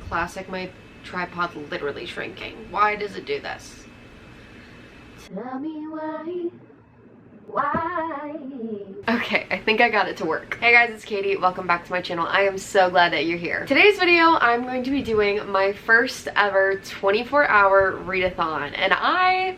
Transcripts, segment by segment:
classic, my tripod literally shrinking. Why does it do this? Tell me why. Okay, I think I got it to work. Hey guys, it's Katie. Welcome back to my channel. I am so glad that you're here. Today's video, I'm going to be doing my first ever 24-hour readathon, and I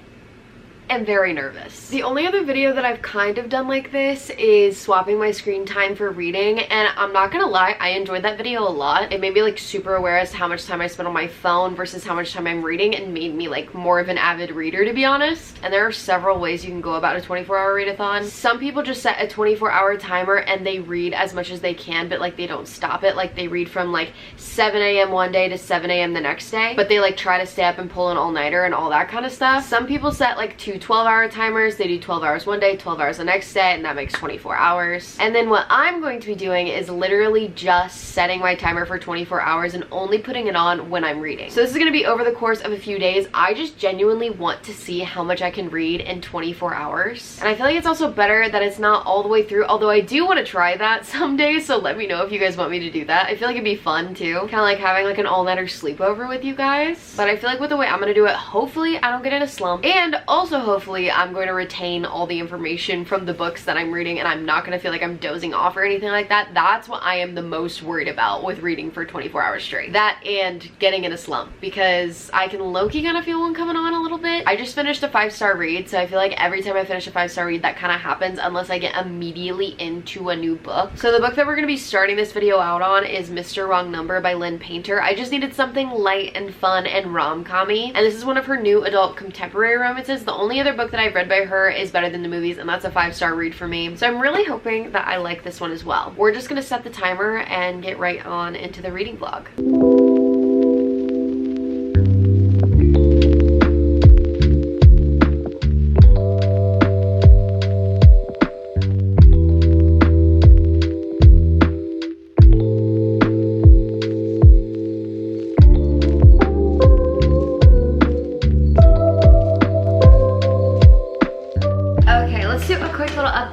am very nervous. The only other video that I've kind of done like this is swapping my screen time for reading, and I'm not gonna lie, I enjoyed that video a lot. It made me like super aware as to how much time I spent on my phone versus how much time I'm reading, and made me like more of an avid reader, to be honest. And there are several ways you can go about a 24-hour readathon. Some people just set a 24-hour timer and they read as much as they can, but like they don't stop it. Like they read from like 7 a.m. one day to 7 a.m. the next day, but they like try to stay up and pull an all-nighter and all that kind of stuff. Some people set like 2 12-hour timers. They do 12 hours one day, 12 hours the next day, and that makes 24 hours. And then what I'm going to be doing is literally just setting my timer for 24 hours and only putting it on when I'm reading. So this is going to be over the course of a few days. I just genuinely want to see how much I can read in 24 hours. And I feel like it's also better that it's not all the way through, although I do want to try that someday, so let me know if you guys want me to do that. I feel like it'd be fun too, kind of like having like an all-nighter sleepover with you guys. But I feel like with the way I'm going to do it, hopefully I don't get in a slump, and also hopefully I'm going to retain all the information from the books that I'm reading, and I'm not going to feel like I'm dozing off or anything like that. That's what I am the most worried about with reading for 24 hours straight. That and getting in a slump, because I can low-key kind of feel one coming on a little bit. I just finished a 5-star read, so I feel like every time I finish a 5-star read that kind of happens unless I get immediately into a new book. So the book that we're going to be starting this video out on is Mr. Wrong Number by Lynn Painter. I just needed something light and fun and rom-com-y, and this is one of her new adult contemporary romances. The only other book that I've read by her is Better Than the Movies, and that's a 5-star read for me. So I'm really hoping that I like this one as well. We're just gonna set the timer and get right on into the reading vlog.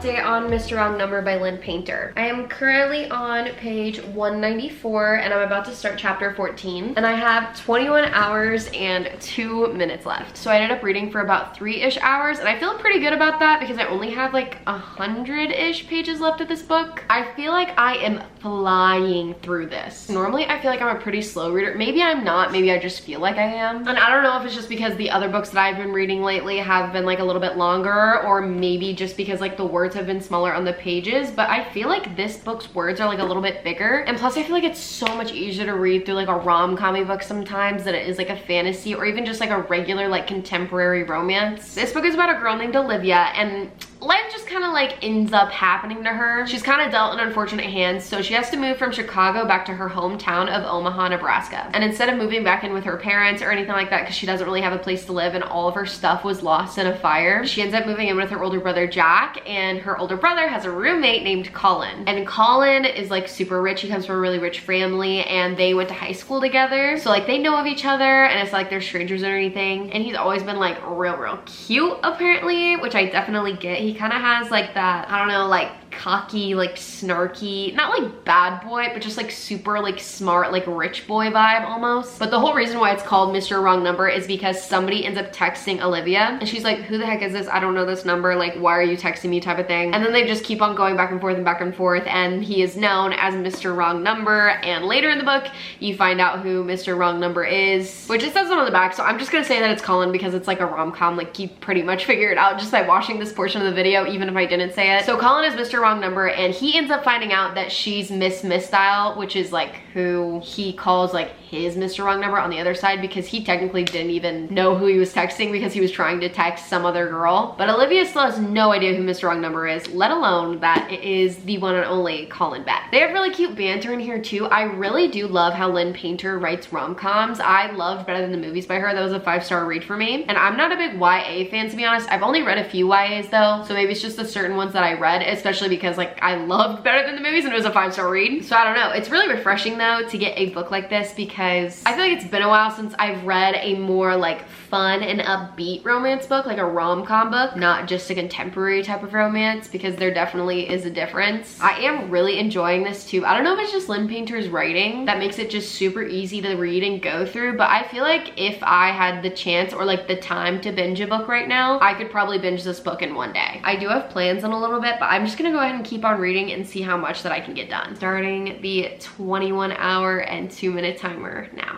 On Mr. Wrong Number by Lynn Painter. I am currently on page 194 and I'm about to start chapter 14, and I have 21 hours and 2 minutes left. So I ended up reading for about 3-ish hours, and I feel pretty good about that because I only have like 100-ish pages left of this book. I feel like I am flying through this. Normally I feel like I'm a pretty slow reader. Maybe I'm not, maybe I just feel like I am. And I don't know if it's just because the other books that I've been reading lately have been like a little bit longer, or maybe just because like the words have been smaller on the pages, but I feel like this book's words are like a little bit bigger, and plus I feel like it's so much easier to read through like a rom-com book sometimes than it is like a fantasy or even just like a regular like contemporary romance. This book is about a girl named Olivia, and life just kind of like ends up happening to her. She's kind of dealt in unfortunate hands, so she has to move from Chicago back to her hometown of Omaha, Nebraska. And instead of moving back in with her parents or anything like that, because she doesn't really have a place to live and all of her stuff was lost in a fire, she ends up moving in with her older brother Jack, and her older brother has a roommate named Colin. And Colin is like super rich. He comes from a really rich family, and they went to high school together, so like they know of each other, and it's like they're strangers or anything. And he's always been like real cute apparently, which I definitely get. He kind of has like that, I don't know, like cocky, like snarky, not like bad boy, but just like super like smart, like rich boy vibe almost. But the whole reason why it's called Mr. Wrong Number is because somebody ends up texting Olivia, and she's like, who the heck is this? I don't know this number, like why are you texting me, type of thing. And then they just keep on going back and forth and back and forth, and he is known as Mr. Wrong Number. And later in the book you find out who Mr. Wrong Number is, which it says on the back, so I'm just gonna say that it's Colin because it's like a rom-com. Like you pretty much figure it out just by watching this portion of the video, even if I didn't say it. So Colin is Mr. Wrong Number, and he ends up finding out that she's Miss Misstyle, which is like who he calls like his Mr. Wrong Number on the other side, because he technically didn't even know who he was texting because he was trying to text some other girl. But Olivia still has no idea who Mr. Wrong Number is, let alone that it is the one and only Colin Beck. They have really cute banter in here too. I really do love how Lynn Painter writes rom-coms. I loved Better Than the Movies by her. That was a 5-star read for me. And I'm not a big YA fan, to be honest. I've only read a few YAs though, so maybe it's just the certain ones that I read, especially because like I loved Better Than the Movies and it was a 5-star read. So I don't know. It's really refreshing though to get a book like this because I feel like it's been a while since I've read a more like fun and upbeat romance book, like a rom-com book, not just a contemporary type of romance, because there definitely is a difference. I am really enjoying this too. I don't know if it's just Lynn Painter's writing that makes it just super easy to read and go through, but I feel like if I had the chance or like the time to binge a book right now, I could probably binge this book in one day. I do have plans in a little bit, but I'm just gonna go ahead and keep on reading and see how much that I can get done. Starting the 21-hour and 2-minute timer now.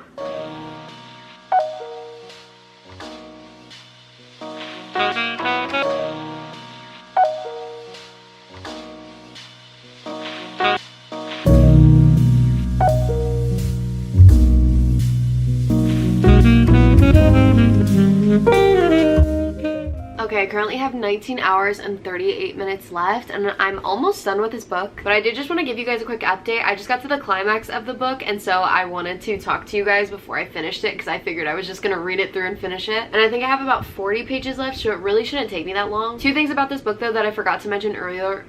Okay, I currently have 19 hours and 38 minutes left and I'm almost done with this book, but I did just want to give you guys a quick update. I just got to the climax of the book and so I wanted to talk to you guys before I finished it because I figured I was just going to read it through and finish it. And I think I have about 40 pages left, so it really shouldn't take me that long. Two things about this book though that I forgot to mention earlier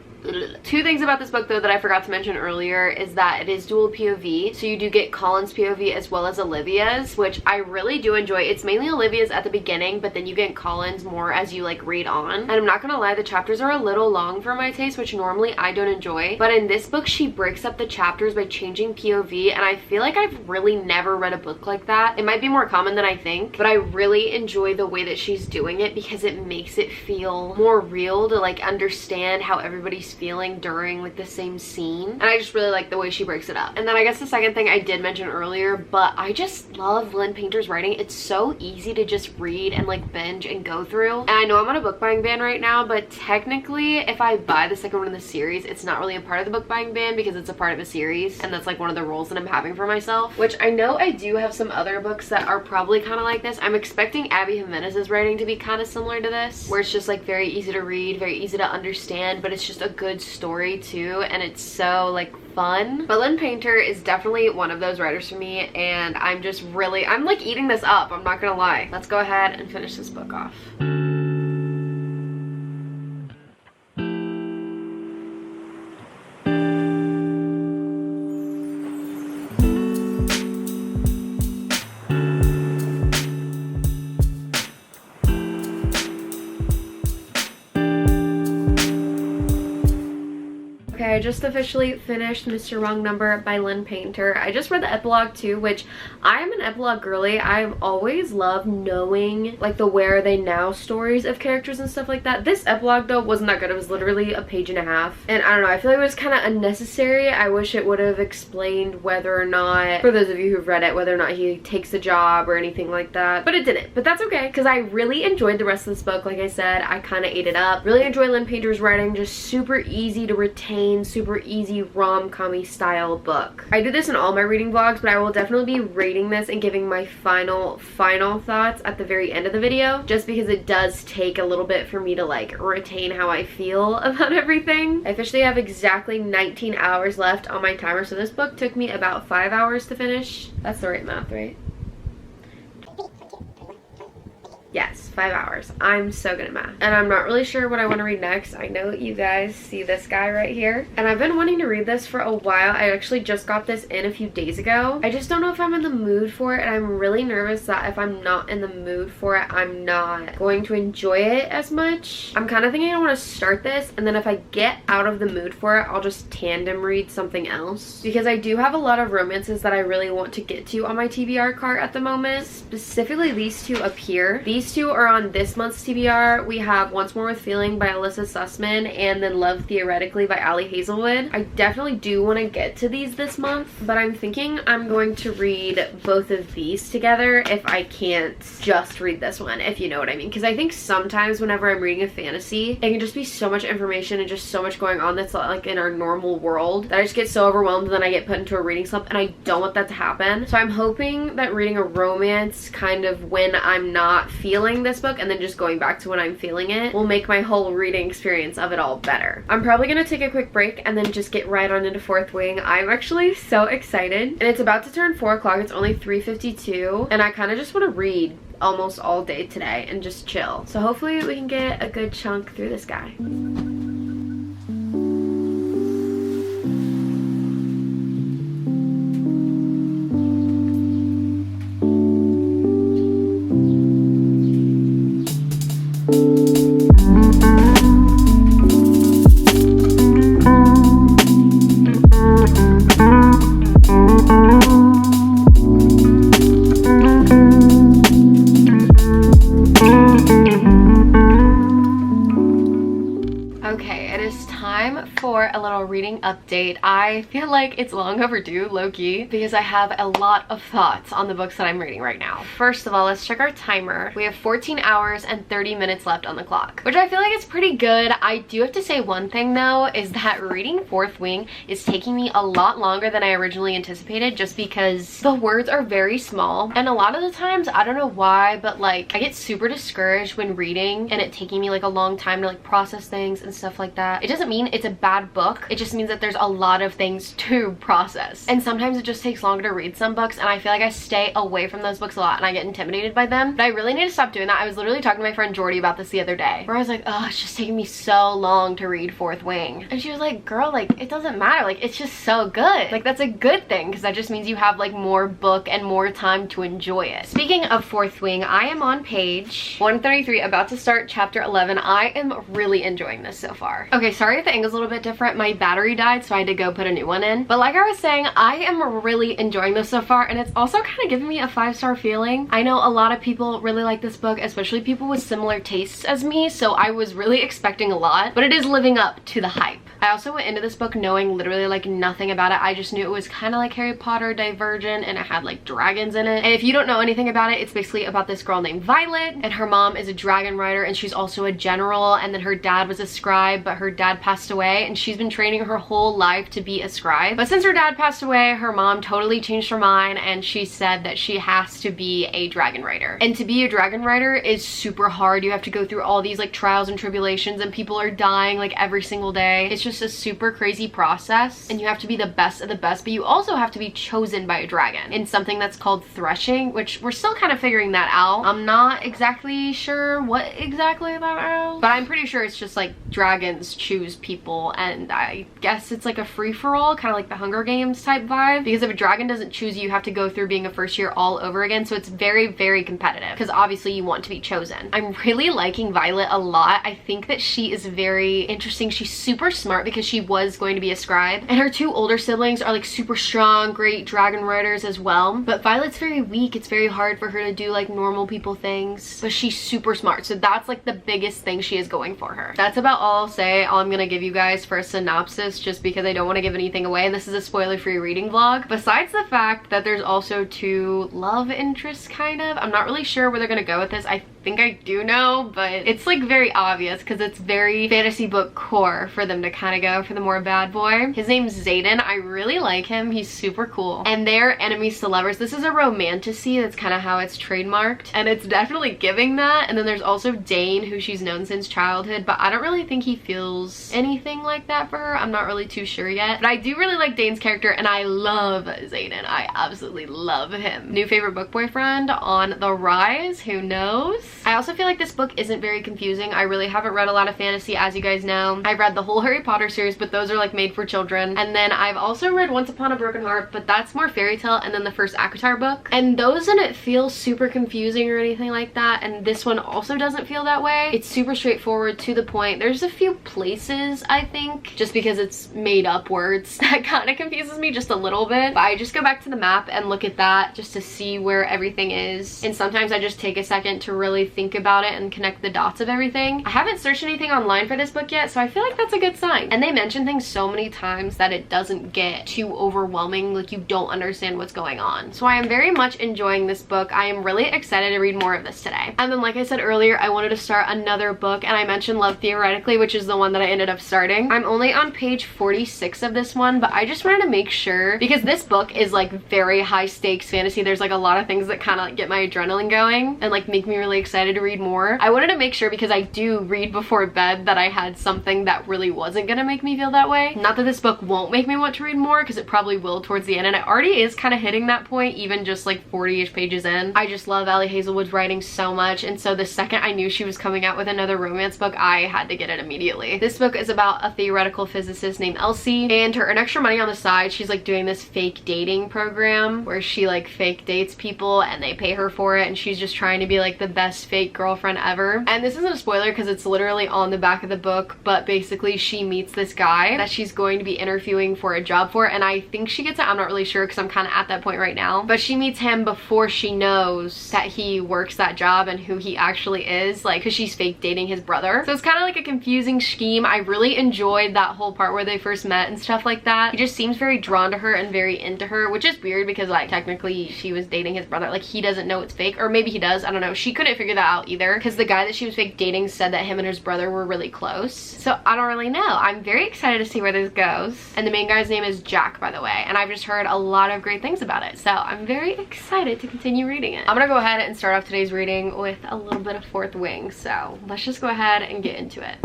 is that it is dual POV, so you do get Colin's POV as well as Olivia's, which I really do enjoy. It's mainly Olivia's at the beginning, but then you get Colin's more as you like read on. And I'm not gonna lie, the chapters are a little long for my taste, which normally I don't enjoy, but in this book she breaks up the chapters by changing POV, and I feel like I've really never read a book like that. It might be more common than I think, but I really enjoy the way that she's doing it because it makes it feel more real to like understand how everybody's feeling during like the same scene, and I just really like the way she breaks it up. And then I guess the second thing I did mention earlier, but I just love Lynn Painter's writing. It's so easy to just read and like binge and go through. And I know I'm on a book buying ban right now, but technically if I buy the second one in the series, it's not really a part of the book buying ban because it's a part of a series, and that's like one of the rules that I'm having for myself, which I know I do have some other books that are probably kind of like this. I'm expecting Abby Jimenez's writing to be kind of similar to this, where it's just like very easy to read, very easy to understand, but it's just a good story too, and it's so like fun. But Lynn Painter is definitely one of those writers for me, and I'm like eating this up, I'm not gonna lie. Let's go ahead and finish this book off. Okay, I just officially finished Mr. Wrong Number by Lynn Painter. I just read the epilogue too, which I am an epilogue girly. I've always loved knowing like the where are they now stories of characters and stuff like that. This epilogue though wasn't that good. It was literally a page and a half, and I don't know, I feel like it was kind of unnecessary. I wish it would have explained whether or not, for those of you who've read it, whether or not he takes the job or anything like that, but it didn't. But that's okay because I really enjoyed the rest of this book. Like I said, I kind of ate it up. Really enjoy Lynn Painter's writing, just super easy to retain, super easy rom-com-y style book. I do this in all my reading vlogs, but I will definitely be rating this and giving my final thoughts at the very end of the video, just because it does take a little bit for me to like retain how I feel about everything. I officially have exactly 19 hours left on my timer, so this book took me about 5 hours to finish. That's the right math, right? Yes, 5 hours. I'm so good at math. And I'm not really sure what I want to read next. I know you guys see this guy right here, and I've been wanting to read this for a while. I actually just got this in a few days ago. I just don't know if I'm in the mood for it, and I'm really nervous that if I'm not in the mood for it, I'm not going to enjoy it as much. I'm kind of thinking I want to start this, and then if I get out of the mood for it, I'll just tandem read something else, because I do have a lot of romances that I really want to get to on my TBR cart at the moment, specifically these two up here. These two are on this month's TBR. We have Once More with Feeling by Alyssa Sussman and then Love Theoretically by Ali Hazelwood. I definitely do want to get to these this month, but I'm thinking I'm going to read both of these together if I can't just read this one, if you know what I mean. Because I think sometimes whenever I'm reading a fantasy, it can just be so much information and just so much going on that's like in our normal world that I just get so overwhelmed and then I get put into a reading slump, and I don't want that to happen. So I'm hoping that reading a romance kind of when I'm not feeling this book and then just going back to when I'm feeling it will make my whole reading experience of it all better. I'm probably gonna take a quick break and then just get right on into Fourth Wing. I'm actually so excited, and it's about to turn 4 o'clock. It's only 3:52, and I kind of just want to read almost all day today and just chill. So hopefully we can get a good chunk through this guy. little reading update. I feel like it's long overdue, low-key, because I have a lot of thoughts on the books that I'm reading right now. First of all, let's check our timer. We have 14 hours and 30 minutes left on the clock, which I feel like it's pretty good. I do have to say one thing though, is that reading Fourth Wing is taking me a lot longer than I originally anticipated, just because the words are very small, and a lot of the times, I don't know why, but like I get super discouraged when reading and it taking me like a long time to like process things and stuff like that. It doesn't mean it's a bad book, it just means that there's a lot of things to process, and sometimes it just takes longer to read some books, and I feel like I stay away from those books a lot and I get intimidated by them. But I really need to stop doing that. I was literally talking to my friend Jordy about this the other day, where I was like, oh, it's just taking me so long to read Fourth Wing, and she was like, girl, like it doesn't matter, like it's just so good. Like that's a good thing, because that just means you have like more book and more time to enjoy it. Speaking of Fourth Wing, I am on page 133, about to start chapter 11. I am really enjoying this so far. Okay, sorry if the angle's a little bit different. My battery died, so I had to go put a new one in. But like I was saying, I am really enjoying this so far, and it's also kind of giving me a 5-star feeling. I know a lot of people really like this book, especially people with similar tastes as me, so I was really expecting a lot, but it is living up to the hype. I also went into this book knowing literally like nothing about it. I just knew it was kind of like Harry Potter, Divergent, and it had like dragons in it. And if you don't know anything about it, it's basically about this girl named Violet, and her mom is a dragon rider, and she's also a general, and then her dad was a scribe, but her dad passed away, and she's been training her whole life to be a scribe. But since her dad passed away, her mom totally changed her mind, and she said that she has to be a dragon rider. And to be a dragon rider is super hard. You have to go through all these like trials and tribulations, and people are dying like every single day. It's just a super crazy process, and you have to be the best of the best, but you also have to be chosen by a dragon in something that's called threshing, which we're still kind of figuring that out. I'm not exactly sure what exactly that is, but I'm pretty sure it's just like dragons choose people, and I guess it's like a free-for-all, kind of like the Hunger Games type vibe, because if a dragon doesn't choose you, you have to go through being a first year all over again. So it's very, very competitive, because obviously you want to be chosen. I'm really liking Violet a lot. I think that she is very interesting. She's super smart because she was going to be a scribe, and her two older siblings are like super strong, great dragon riders as well, but Violet's very weak. It's very hard for her to do like normal people things, but she's super smart, so that's like the biggest thing she is going for her. That's about all I'll say. All I'm gonna give you guys for a synopsis, just because I don't want to give anything away, and this is a spoiler-free reading vlog. Besides the fact that there's also two love interests, kind of, I'm not really sure where they're gonna go with this. I think I do know, but it's like very obvious because it's very fantasy book core for them to kind of go for the more bad boy. His name's Xaden. I really like him. He's super cool. And they're enemies to lovers. This is a romantasy. That's kind of how it's trademarked, and it's definitely giving that. And then there's also Dane, who she's known since childhood, but I don't really think he feels anything like that for her. I'm not really too sure yet, but I do really like Dane's character, and I love Xaden. I absolutely love him. New favorite book boyfriend on the rise, who knows? I also feel like this book isn't very confusing. I really haven't read a lot of fantasy, as you guys know. I've read the whole Harry Potter series, but those are like made for children. And then I've also read Once Upon a Broken Heart, but that's more fairy tale, and then the first ACOTAR book. And those didn't feel super confusing or anything like that, and this one also doesn't feel that way. It's super straightforward, to the point. There's a few places, I think, just because it's made up words, that kind of confuses me just a little bit. But I just go back to the map and look at that just to see where everything is. And sometimes I just take a second to really think about it and connect the dots of everything. I haven't searched anything online for this book yet, so I feel like that's a good sign. And they mention things so many times that it doesn't get too overwhelming, like you don't understand what's going on. So I am very much enjoying this book. I am really excited to read more of this today. And then, like I said earlier, I wanted to start another book, and I mentioned Love Theoretically, which is the one that I ended up starting. I'm only on page 46 of this one, but I just wanted to make sure, because this book is like very high stakes fantasy. There's like a lot of things that kind of like get my adrenaline going and like make me really excited to read more. I wanted to make sure, because I do read before bed, that I had something that really wasn't gonna make me feel that way. Not that this book won't make me want to read more, because it probably will towards the end, and it already is kind of hitting that point, even just like 40-ish pages in. I just love Ali Hazelwood's writing so much, and so the second I knew she was coming out with another romance book, I had to get it immediately. This book is about a theoretical physicist named Elsie, and to earn extra money on the side, she's like doing this fake dating program where she like fake dates people and they pay her for it, and she's just trying to be like the best best fake girlfriend ever. And this isn't a spoiler because it's literally on the back of the book, but basically she meets this guy that she's going to be interviewing for a job for, and I think she gets it. I'm not really sure because I'm kind of at that point right now, but she meets him before she knows that he works that job and who he actually is, like, because she's fake dating his brother. So it's kind of like a confusing scheme. I really enjoyed that whole part where they first met and stuff like that. He just seems very drawn to her and very into her, which is weird because, like, technically she was dating his brother. Like, he doesn't know it's fake, or maybe he does, I don't know. She couldn't figure that out either because the guy that she was fake dating said that him and his brother were really close. So I don't really know. I'm very excited to see where this goes. And the main guy's name is Jack, by the way, and I've just heard a lot of great things about it, so I'm very excited to continue reading it. I'm gonna go ahead and start off today's reading with a little bit of Fourth Wing, so let's just go ahead and get into it.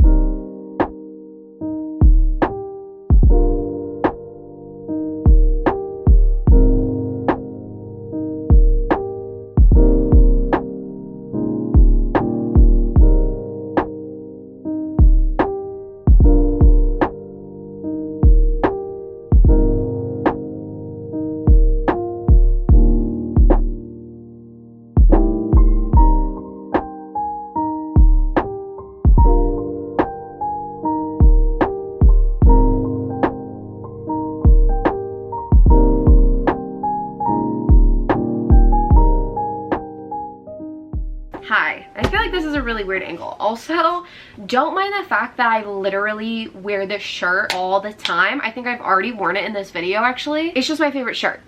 Hi. I feel like this is a really weird angle. Also, don't mind the fact that I literally wear this shirt all the time. I think I've already worn it in this video, actually. It's just my favorite shirt.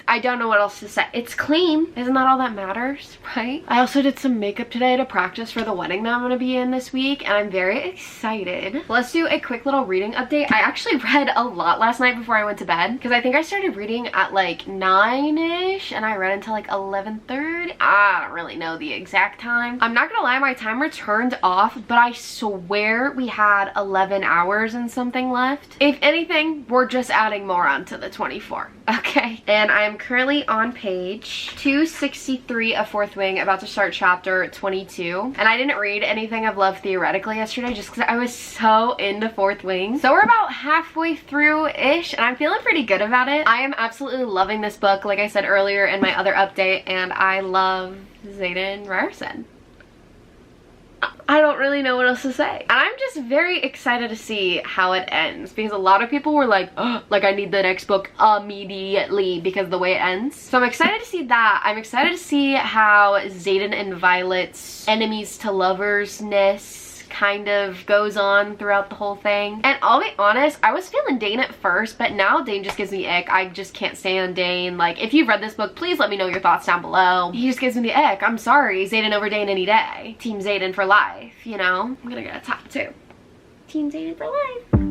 I don't know what else to say. It's clean. Isn't that all that matters, right? I also did some makeup today to practice for the wedding that I'm gonna be in this week, and I'm very excited. Let's do a quick little reading update. I actually read a lot last night before I went to bed because I think I started reading at like 9-ish and I read until like 11:30. I don't really know the exact time. I'm not gonna lie, my timer turned off, but I swear we had 11 hours and something left. If anything, we're just adding more onto the 24, okay? And I'm currently on page 263 of Fourth Wing, about to start chapter 22. And I didn't read anything of Love Theoretically yesterday just because I was so into Fourth Wing. So we're about halfway through-ish, and I'm feeling pretty good about it. I am absolutely loving this book, like I said earlier in my other update, and I love Xaden Ryerson. I don't really know what else to say. And I'm just very excited to see how it ends because a lot of people were like, oh, like I need the next book immediately because of the way it ends. So I'm excited to see that. I'm excited to see how Xaden and Violet's enemies to lovers-ness kind of goes on throughout the whole thing. And I'll be honest, I was feeling Dane at first, but now Dane just gives me ick. I just can't stand Dane. Like, if you've read this book, please let me know your thoughts down below. He just gives me the ick. I'm sorry. Xaden over Dane any day. Team Xaden for life, you know? I'm gonna get a top 2. Team Xaden for life.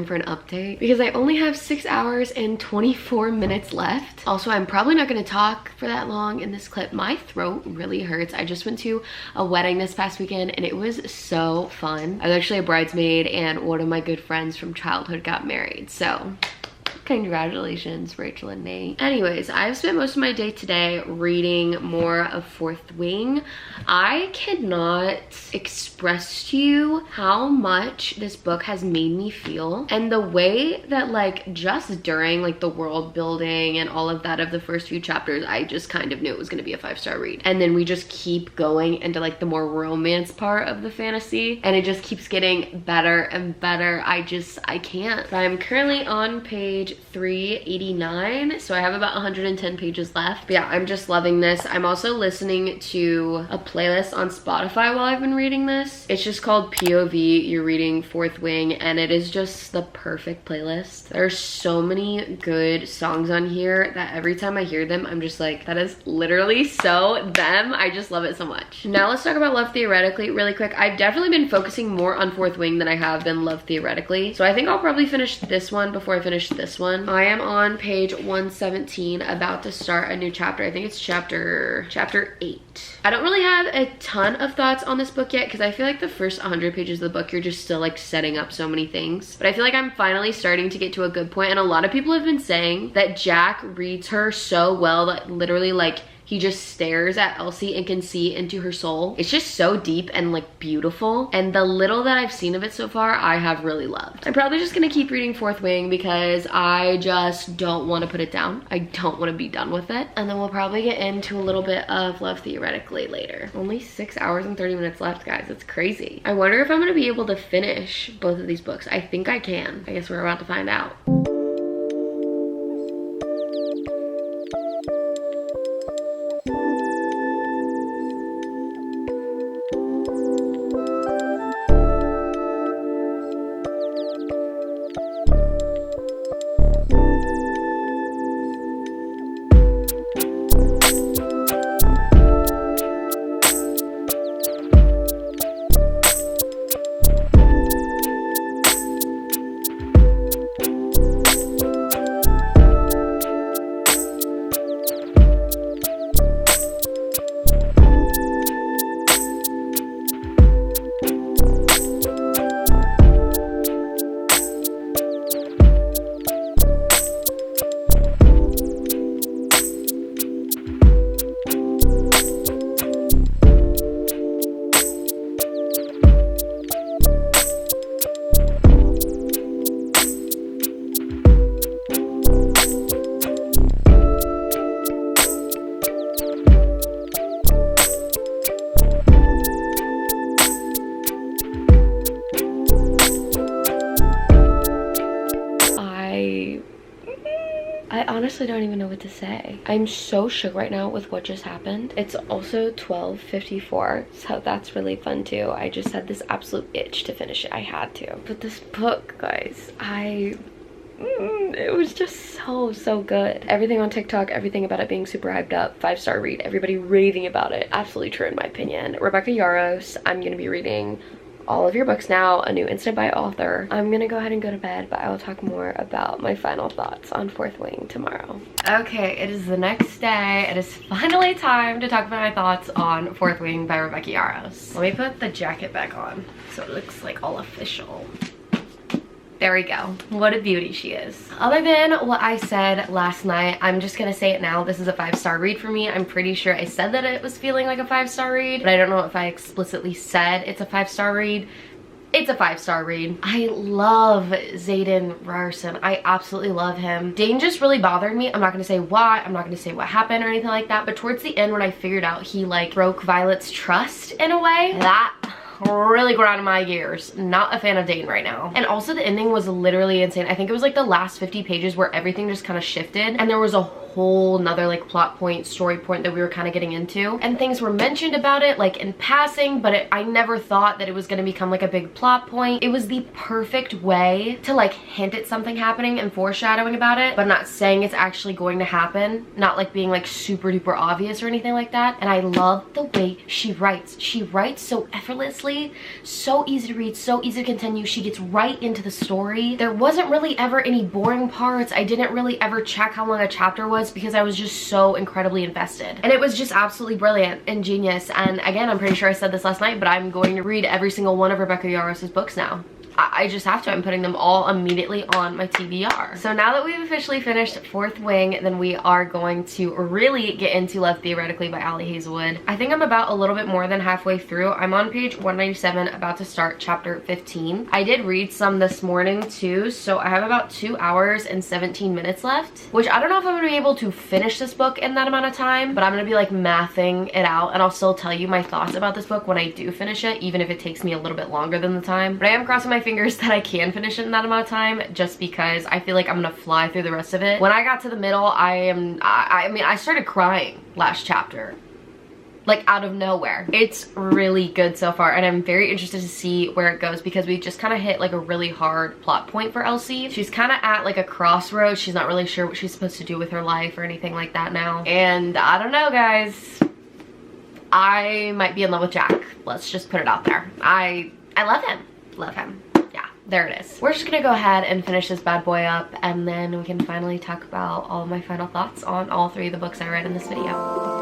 For an update because I only have 6 hours and 24 minutes left. Also, I'm probably not going to talk for that long in this clip. My throat really hurts. I just went to a wedding this past weekend and it was so fun. I was actually a bridesmaid and one of my good friends from childhood got married, so congratulations, Rachel and Nate. Anyways, I've spent most of my day today reading more of Fourth Wing. I cannot express to you how much this book has made me feel, and the way that, like, just during like the world building and all of that of the first few chapters, I just kind of knew it was going to be a 5-star read. And then we just keep going into like the more romance part of the fantasy, and it just keeps getting better and better. I can't. I'm currently on page 389, so I have about 110 pages left. But yeah, I'm just loving this. I'm also listening to a playlist on Spotify while I've been reading this. It's just called POV, You're Reading Fourth Wing, and it is just the perfect playlist. There's so many good songs on here that every time I hear them, I'm just like, that is literally so them. I just love it so much. Now let's talk about Love Theoretically really quick. I've definitely been focusing more on Fourth Wing than I have been Love Theoretically. So I think I'll probably finish this one before I finish this one. I am on page 117, about to start a new chapter. I think it's chapter 8. I don't really have a ton of thoughts on this book yet because I feel like the first 100 pages of the book, you're just still like setting up so many things. But I feel like I'm finally starting to get to a good point, and a lot of people have been saying that Jack reads her so well that literally like he just stares at Elsie and can see into her soul. It's just so deep and like beautiful. And the little that I've seen of it so far, I have really loved. I'm probably just gonna keep reading Fourth Wing because I just don't want to put it down. I don't want to be done with it. And then we'll probably get into a little bit of Love Theoretically later. Only 6 hours and 30 minutes left, guys. It's crazy. I wonder if I'm gonna be able to finish both of these books. I think I can. I guess we're about to find out. I honestly don't even know what to say. I'm so shook right now with what just happened. It's also 12:54, so that's really fun too. I just had this absolute itch to finish it. I had to. But this book, guys, it was just so good. Everything on TikTok, everything about it being super hyped up, 5-star read, everybody raving about it. Absolutely true in my opinion. Rebecca Yarros, I'm gonna be reading all of your books now, a new instant buy author. I'm gonna go ahead and go to bed, but I will talk more about my final thoughts on Fourth Wing tomorrow. Okay, it is the next day. It is finally time to talk about my thoughts on Fourth Wing by Rebecca Yarros. Let me put the jacket back on so it looks like all official. There we go. What a beauty she is. Other than what I said last night, I'm just gonna say it now. This is a 5-star read for me. I'm pretty sure I said that it was feeling like a 5-star read, but I don't know if I explicitly said it's a 5-star read. It's a 5-star read. I love Xaden Ryerson. I absolutely love him. Dane just really bothered me. I'm not gonna say why. I'm not gonna say what happened or anything like that, but towards the end when I figured out he like broke Violet's trust in a way, that really ground my gears. Not a fan of Dane right now. And also the ending was literally insane. I think it was like the last 50 pages where everything just kind of shifted and there was a whole nother like plot point, story point that we were kind of getting into, and things were mentioned about it like in passing, but I never thought that it was going to become like a big plot point. It was the perfect way to like hint at something happening and foreshadowing about it, but not saying it's actually going to happen, not like being like super duper obvious or anything like that. And I love the way she writes. She writes so effortlessly, so easy to read, so easy to continue. She gets right into the story. There wasn't really ever any boring parts. I didn't really ever check how long a chapter was because I was just so incredibly invested. And it was just absolutely brilliant and genius. And again, I'm pretty sure I said this last night, but I'm going to read every single one of Rebecca Yarros' books now. I just have to. I'm putting them all immediately on my TBR. So now that we've officially finished Fourth Wing, then we are going to really get into Love Theoretically by Ali Hazelwood. I think I'm about a little bit more than halfway through. I'm on page 197, about to start chapter 15. I did read some this morning too, so I have about 2 hours and 17 minutes left, which I don't know if I'm gonna be able to finish this book in that amount of time, but I'm gonna be like mathing it out, and I'll still tell you my thoughts about this book when I do finish it, even if it takes me a little bit longer than the time. But I am crossing my fingers that I can finish it in that amount of time, just because I feel like I'm gonna fly through the rest of it. When I got to the middle, I mean, I started crying last chapter. Like out of nowhere. It's really good so far, and I'm very interested to see where it goes, because we just kind of hit like a really hard plot point for Elsie. She's kind of at like a crossroads. She's not really sure what she's supposed to do with her life or anything like that now. And I don't know, guys. I might be in love with Jack. Let's just put it out there. I love him. Love him. Yeah, there it is. We're just gonna go ahead and finish this bad boy up, and then we can finally talk about all of my final thoughts on all 3 of the books I read in this video.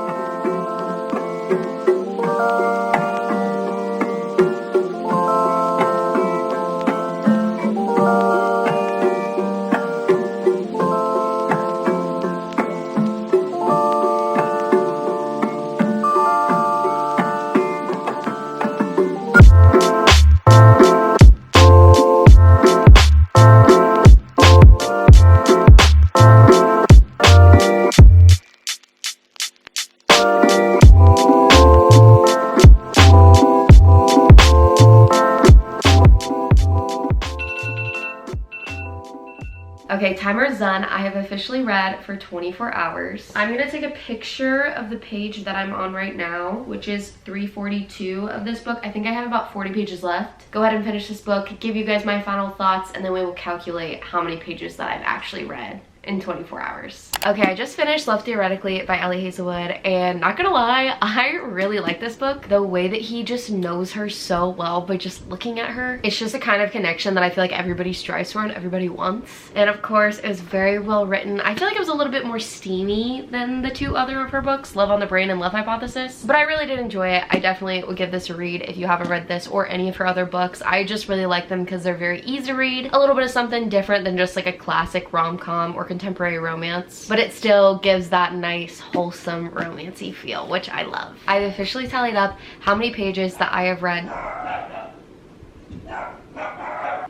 Okay, timer's done. I have officially read for 24 hours. I'm gonna take a picture of the page that I'm on right now, which is 342 of this book. I think I have about 40 pages left. Go ahead and finish this book, give you guys my final thoughts, and then we will calculate how many pages that I've actually read in 24 hours. Okay, I just finished Love Theoretically by Ellie Hazelwood, and not gonna lie, I really like this book. The way that he just knows her so well by just looking at her. It's just a kind of connection that I feel like everybody strives for and everybody wants. And of course, it was very well written. I feel like it was a little bit more steamy than the 2 other of her books, Love on the Brain and Love Hypothesis. But I really did enjoy it. I definitely would give this a read if you haven't read this or any of her other books. I just really like them because they're very easy to read. A little bit of something different than just like a classic rom-com or contemporary romance, but it still gives that nice wholesome romancy feel, which I love. I've officially tallied up how many pages that I have read.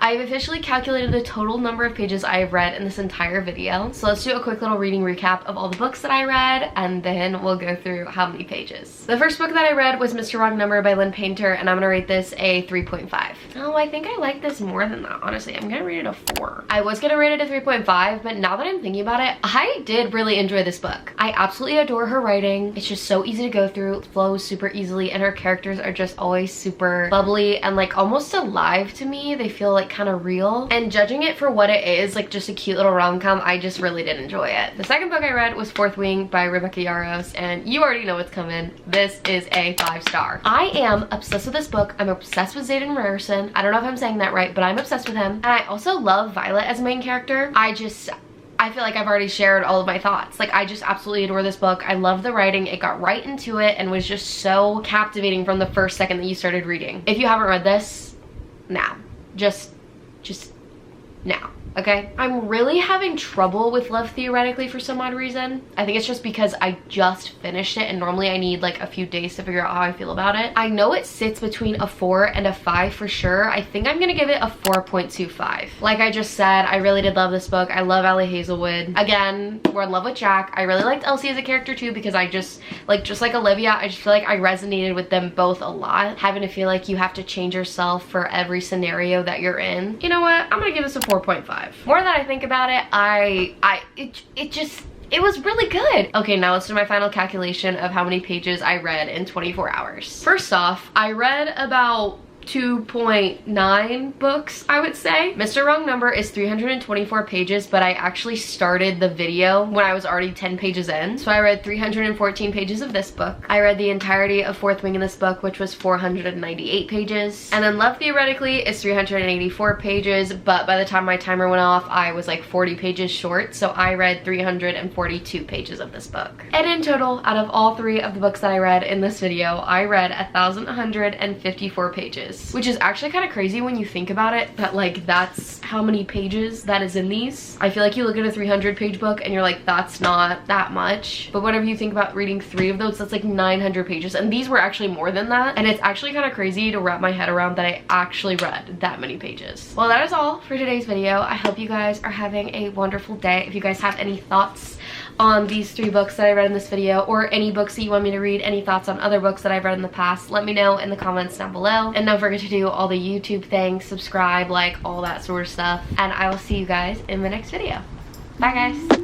I've officially calculated the total number of pages I have read in this entire video. So let's do a quick little reading recap of all the books that I read, and then we'll go through how many pages. The first book that I read was Mr. Wrong Number by Lynn Painter, and I'm gonna rate this a 3.5. Oh, I think I like this more than that, honestly. I'm gonna rate it a 4. I was gonna rate it a 3.5, but now that I'm thinking about it, I did really enjoy this book. I absolutely adore her writing. It's just so easy to go through, it flows super easily, and her characters are just always super bubbly and like almost alive to me. They feel like kind of real, and judging it for what it is, like just a cute little rom-com, I just really did enjoy it. The second book I read was Fourth Wing by Rebecca Yarros, and you already know what's coming. This is a 5-star. I am obsessed with this book. I'm obsessed with Xaden Ryerson. I don't know if I'm saying that right, but I'm obsessed with him. And I also love Violet as a main character. I feel like I've already shared all of my thoughts. Like, I just absolutely adore this book. I love the writing. It got right into it and was just so captivating from the first second that you started reading. If you haven't read this, now. Just now, okay? I'm really having trouble with Love Theoretically for some odd reason. I think it's just because I just finished it, and normally I need like a few days to figure out how I feel about it. I know it sits between a 4 and a 5 for sure. I think I'm gonna give it a 4.25. Like I just said, I really did love this book. I love Ellie Hazelwood. Again, we're in love with Jack. I really liked Elsie as a character too, because I just like Olivia, I just feel like I resonated with them both a lot. Having to feel like you have to change yourself for every scenario that you're in. You know what? I'm gonna give this a 4.5. More that I think about it, it was really good. Okay, now let's do my final calculation of how many pages I read in 24 hours. First off, I read about 2.9 books, I would say. Mr. Wrong Number is 324 pages, but I actually started the video when I was already 10 pages in. So I read 314 pages of this book. I read the entirety of Fourth Wing in this book, which was 498 pages. And then Love Theoretically is 384 pages, but by the time my timer went off, I was like 40 pages short. So I read 342 pages of this book. And in total, out of all 3 of the books that I read in this video, I read 1,154 pages. Which is actually kind of crazy when you think about it, that like that's how many pages that is in these. I feel like you look at a 300-page book and you're like, that's not that much. But whenever you think about reading 3 of those, that's like 900 pages. And these were actually more than that. And it's actually kind of crazy to wrap my head around that I actually read that many pages. Well, that is all for today's video. I hope you guys are having a wonderful day. If you guys have any thoughts on these 3 books that I read in this video, or any books that you want me to read, any thoughts on other books that I've read in the past, let me know in the comments down below. And don't forget forget to do all the YouTube things, subscribe, like all that sort of stuff. And I will see you guys in the next video. Bye guys.